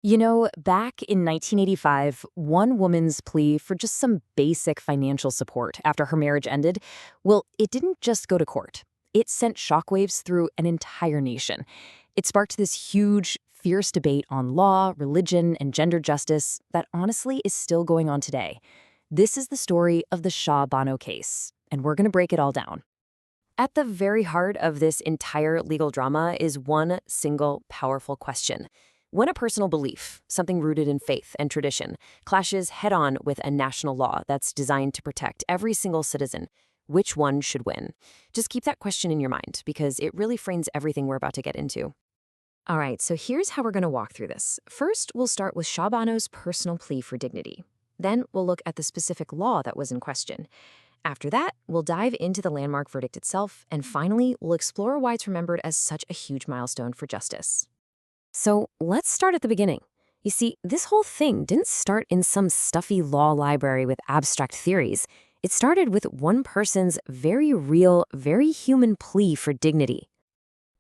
Back in 1985, one woman's plea for just some basic financial support after her marriage ended, well, it didn't just go to court. It sent shockwaves through an entire nation. It sparked this huge, fierce debate on law, religion, and gender justice that honestly is still going on today. This is the story of the Shah Bano case, and we're going to break it all down. At the very heart of this entire legal drama is one single powerful question. When a personal belief, something rooted in faith and tradition, clashes head-on with a national law that's designed to protect every single citizen, which one should win? Just keep that question in your mind because it really frames everything we're about to get into. All right, so here's how we're going to walk through this. First, we'll start with Shah Bano's personal plea for dignity. Then we'll look at the specific law that was in question. After that, we'll dive into the landmark verdict itself, and finally, we'll explore why it's remembered as such a huge milestone for justice. So let's start at the beginning. You see, this whole thing didn't start in some stuffy law library with abstract theories. It started with one person's very real, very human plea for dignity.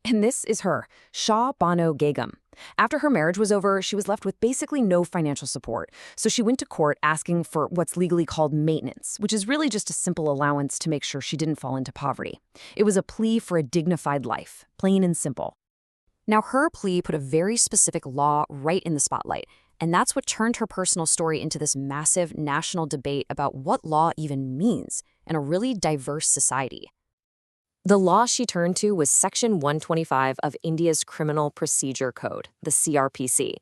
And this is her, Shah Bano Begum. After her marriage was over, she was left with basically no financial support. So she went to court asking for what's legally called maintenance, which is really just a simple allowance to make sure she didn't fall into poverty. It was a plea for a dignified life, plain and simple. Now, her plea put a very specific law right in the spotlight, and that's what turned her personal story into this massive national debate about what law even means in a really diverse society. The law she turned to was Section 125 of India's Criminal Procedure Code, the CrPC.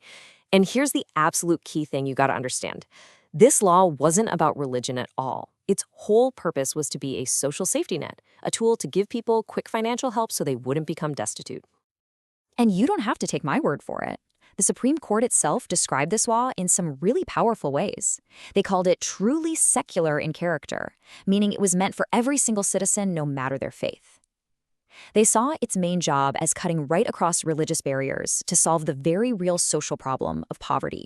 And here's the absolute key thing you gotta understand. This law wasn't about religion at all. Its whole purpose was to be a social safety net, a tool to give people quick financial help so they wouldn't become destitute. And you don't have to take my word for it. The Supreme Court itself described this law in some really powerful ways. They called it truly secular in character, meaning it was meant for every single citizen no matter their faith. They saw its main job as cutting right across religious barriers to solve the very real social problem of poverty.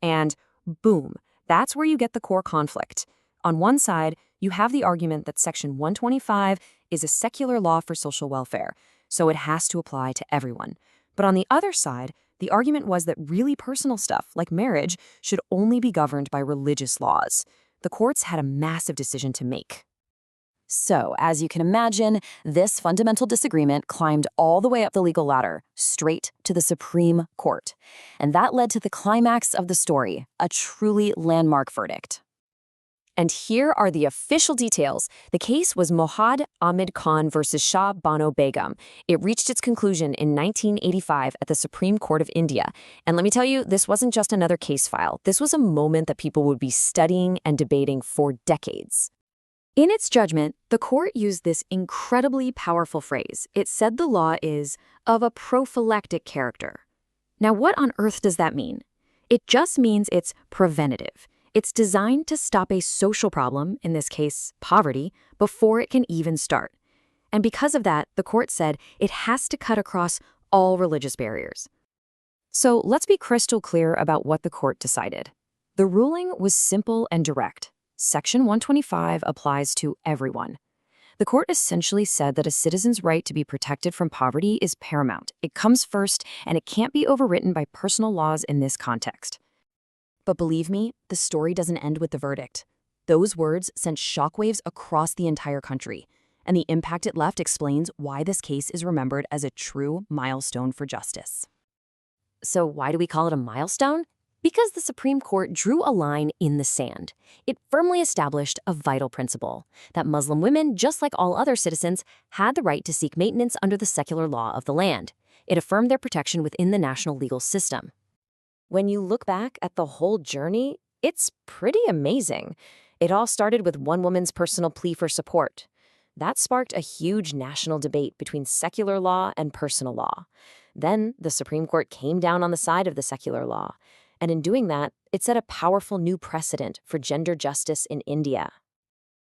And boom, that's where you get the core conflict. On one side, you have the argument that Section 125 is a secular law for social welfare, so it has to apply to everyone. But on the other side, the argument was that really personal stuff, like marriage, should only be governed by religious laws. The courts had a massive decision to make. So, as you can imagine, this fundamental disagreement climbed all the way up the legal ladder, straight to the Supreme Court. And that led to the climax of the story, a truly landmark verdict. And here are the official details. The case was Mohad Ahmed Khan versus Shah Bano Begum. It reached its conclusion in 1985 at the Supreme Court of India. And let me tell you, this wasn't just another case file. This was a moment that people would be studying and debating for decades. In its judgment, the court used this incredibly powerful phrase. It said the law is of a prophylactic character. Now, what on earth does that mean? It just means it's preventative. It's designed to stop a social problem, in this case, poverty, before it can even start. And because of that, the court said it has to cut across all religious barriers. So let's be crystal clear about what the court decided. The ruling was simple and direct. Section 125 applies to everyone. The court essentially said that a citizen's right to be protected from poverty is paramount. It comes first, and it can't be overwritten by personal laws in this context. But believe me, the story doesn't end with the verdict. Those words sent shockwaves across the entire country, and the impact it left explains why this case is remembered as a true milestone for justice. So why do we call it a milestone? Because the Supreme Court drew a line in the sand. It firmly established a vital principle, that Muslim women, just like all other citizens, had the right to seek maintenance under the secular law of the land. It affirmed their protection within the national legal system. When you look back at the whole journey, it's pretty amazing. It all started with one woman's personal plea for support. That sparked a huge national debate between secular law and personal law. Then the Supreme Court came down on the side of the secular law. And in doing that, it set a powerful new precedent for gender justice in India.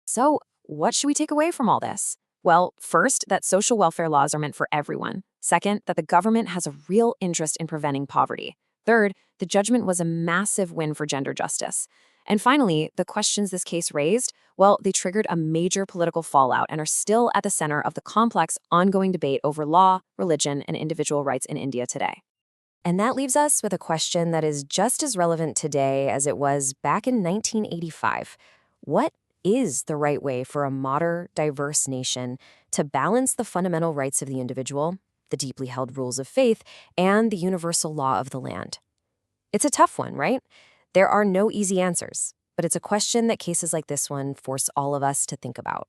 So, what should we take away from all this? Well, first, that social welfare laws are meant for everyone. Second, that the government has a real interest in preventing poverty. Third, the judgment was a massive win for gender justice. And finally, the questions this case raised, well, they triggered a major political fallout and are still at the center of the complex, ongoing debate over law, religion, and individual rights in India today. And that leaves us with a question that is just as relevant today as it was back in 1985. What is the right way for a modern, diverse nation to balance the fundamental rights of the individual, the deeply held rules of faith, and the universal law of the land? It's a tough one, right? There are no easy answers, but it's a question that cases like this one force all of us to think about.